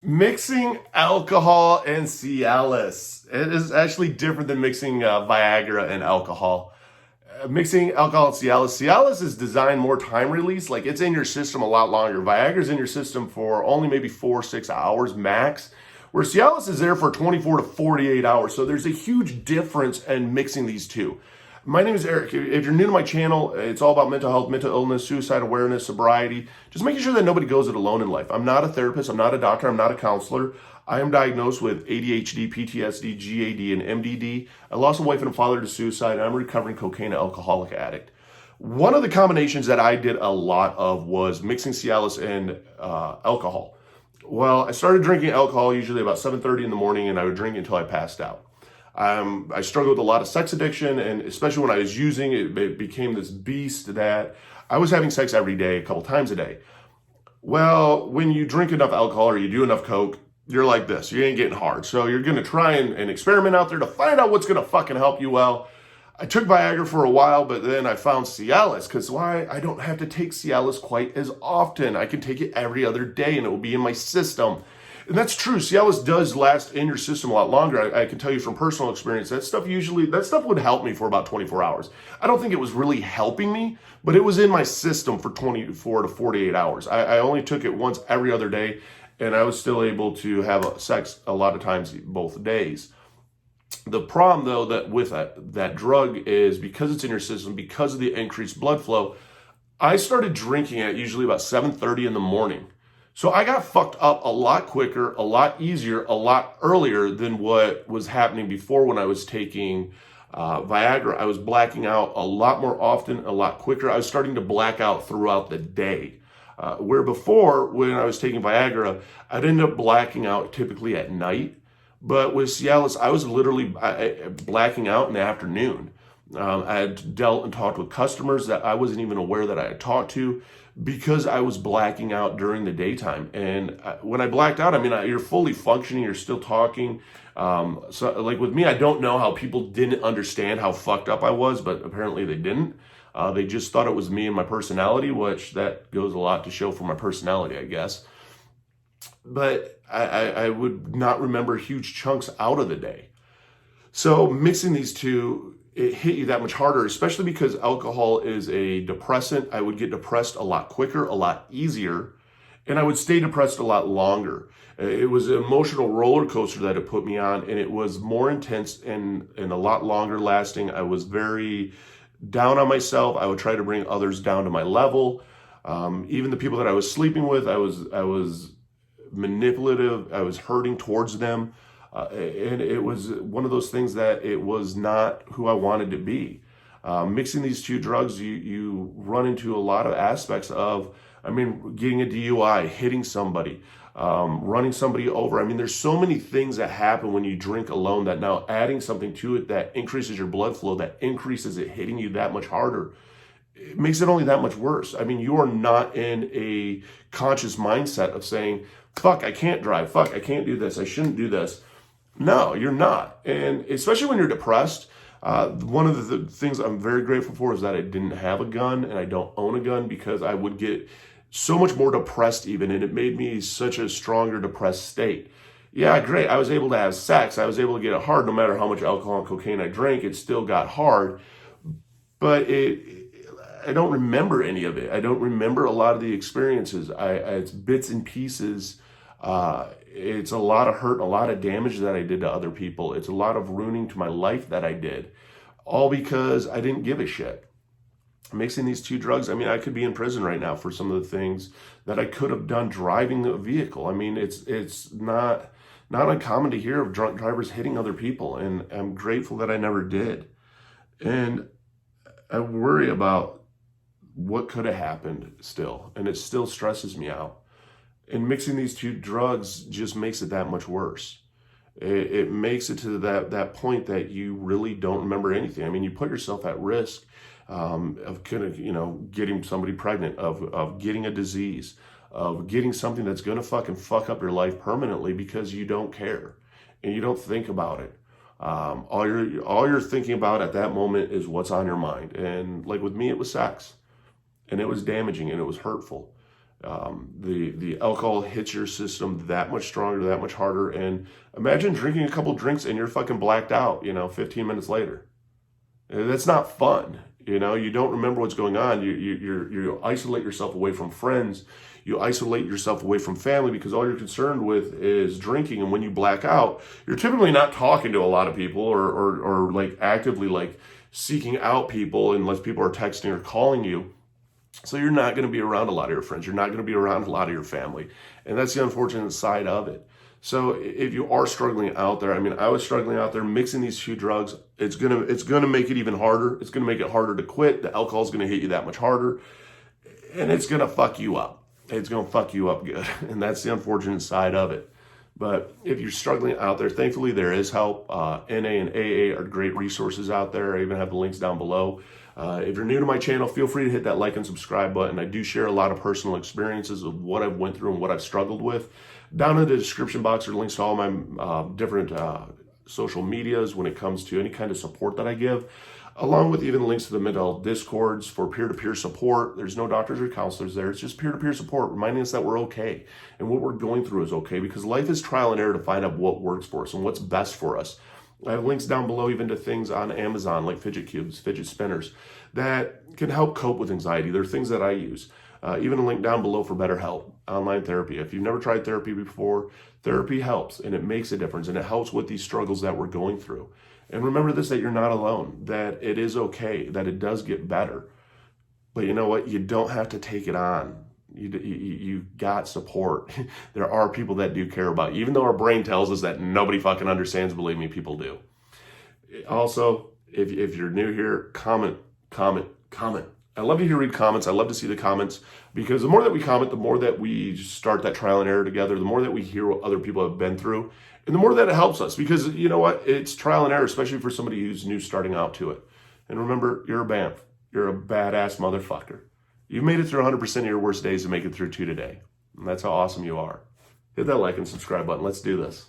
Mixing alcohol and Cialis. It is actually different than mixing Viagra and alcohol. Mixing alcohol and Cialis is designed more time release. Like it's in your system a lot longer. Viagra's in your system for only maybe 4 or 6 hours max, where Cialis is there for 24 to 48 hours. So there's a huge difference in mixing these two. My name is Eric. If you're new to my channel, it's all about mental health, mental illness, suicide awareness, sobriety, just making sure that nobody goes it alone in life. I'm not a therapist. I'm not a doctor. I'm not a counselor. I am diagnosed with ADHD, PTSD, GAD, and MDD. I lost a wife and a father to suicide. I'm a recovering cocaine and alcoholic addict. One of the combinations that I did a lot of was mixing Cialis and alcohol. Well, I started drinking alcohol usually about 7:30 in the morning, and I would drink until I passed out. I struggled with a lot of sex addiction, and especially when I was using it, it became this beast that I was having sex every day, a couple times a day. Well, when you drink enough alcohol or you do enough coke, you're like this. You ain't getting hard. So you're going to try and experiment out there to find out what's going to fucking help you. Well, I took Viagra for a while, but then I found Cialis because why? I don't have to take Cialis quite as often. I can take it every other day and it will be in my system. And that's true. Cialis does last in your system a lot longer. I can tell you from personal experience, that stuff would help me for about 24 hours. I don't think it was really helping me, but it was in my system for 24 to 48 hours. I only took it once every other day, and I was still able to have sex a lot of times both days. The problem, though, that with that drug is because it's in your system, because of the increased blood flow, I started drinking at usually about 7:30 in the morning. So I got fucked up a lot quicker, a lot easier, a lot earlier than what was happening before when I was taking Viagra. I was blacking out a lot more often, a lot quicker. I was starting to black out throughout the day. Where before, when I was taking Viagra, I'd end up blacking out typically at night. But with Cialis, I was literally blacking out in the afternoon. I had dealt and talked with customers that I wasn't even aware that I had talked to because I was blacking out during the daytime. And when I blacked out, I mean, you're fully functioning, you're still talking. So like with me, I don't know how people didn't understand how fucked up I was, but apparently they didn't. They just thought it was me and my personality, which that goes a lot to show for my personality, I guess. But I would not remember huge chunks out of the day. So mixing these two, it hit you that much harder, especially because alcohol is a depressant. I would get depressed a lot quicker, a lot easier, and I would stay depressed a lot longer. It was an emotional roller coaster that it put me on, and it was more intense and a lot longer lasting. I was very down on myself. I would try to bring others down to my level. Even the people that I was sleeping with, I was manipulative. I was hurting towards them. And it was one of those things that it was not who I wanted to be. Mixing these two drugs, you run into a lot of aspects of, I mean, getting a DUI, hitting somebody, running somebody over. I mean, there's so many things that happen when you drink alone that now adding something to it that increases your blood flow, that increases it hitting you that much harder, it makes it only that much worse. I mean, you are not in a conscious mindset of saying, fuck, I can't drive. Fuck, I can't do this. I shouldn't do this. No, you're not. And especially when you're depressed, one of the things I'm very grateful for is that I didn't have a gun and I don't own a gun because I would get so much more depressed even, and it made me such a stronger depressed state. Yeah, great. I was able to have sex. I was able to get it hard no matter how much alcohol and cocaine I drank. It still got hard, but I don't remember any of it. I don't remember a lot of the experiences. It's bits and pieces. It's a lot of hurt and a lot of damage that I did to other people. It's a lot of ruining to my life that I did, all because I didn't give a shit. Mixing these two drugs, I mean, I could be in prison right now for some of the things that I could have done driving a vehicle. I mean, it's not uncommon to hear of drunk drivers hitting other people, and I'm grateful that I never did. And I worry about what could have happened still, and it still stresses me out. And mixing these two drugs just makes it that much worse. It makes it to that point that you really don't remember anything. I mean, you put yourself at risk of kind of, getting somebody pregnant, of getting a disease, of getting something that's going to fucking fuck up your life permanently because you don't care and you don't think about it. All you're thinking about at that moment is what's on your mind. And like with me, it was sex, and it was damaging and it was hurtful. The alcohol hits your system that much stronger, that much harder. And imagine drinking a couple drinks and you're fucking blacked out, 15 minutes later. That's not fun. You don't remember what's going on. You isolate yourself away from friends. You isolate yourself away from family because all you're concerned with is drinking. And when you black out, you're typically not talking to a lot of people or like actively like seeking out people unless people are texting or calling you. So you're not going to be around a lot of your friends. You're not going to be around a lot of your family. And that's the unfortunate side of it. So if you are struggling out there, I was struggling out there mixing these two drugs. It's gonna make it even harder. It's gonna make it harder to quit. The alcohol is gonna hit you that much harder, and it's gonna fuck you up. It's gonna fuck you up good, and that's the unfortunate side of it. But if you're struggling out there, thankfully there is help. NA and AA are great resources out there. I even have the links down below. If you're new to my channel, feel free to hit that like and subscribe button. I do share a lot of personal experiences of what I've went through and what I've struggled with. Down in the description box are links to all my different social medias when it comes to any kind of support that I give, along with even links to the mental health discords for peer-to-peer support. There's no doctors or counselors there. It's just peer-to-peer support, reminding us that we're okay and what we're going through is okay, because life is trial and error to find out what works for us and what's best for us. I have links down below even to things on Amazon like fidget cubes, fidget spinners that can help cope with anxiety. They're things that I use. Even a link down below for BetterHelp, online therapy. If you've never tried therapy before, therapy helps and it makes a difference and it helps with these struggles that we're going through. And remember this, that you're not alone, that it is okay, that it does get better. But you know what? You don't have to take it on. You got support. There are people that do care about you. Even though our brain tells us that nobody fucking understands, believe me, people do. Also, if you're new here, comment. I love to read comments. I love to see the comments because the more that we comment, the more that we start that trial and error together, the more that we hear what other people have been through, and the more that it helps us because you know what? It's trial and error, especially for somebody who's new starting out to it. And remember, you're a BAMF. You're a badass motherfucker. You've made it through 100% of your worst days to make it through 2 today. And that's how awesome you are. Hit that like and subscribe button. Let's do this.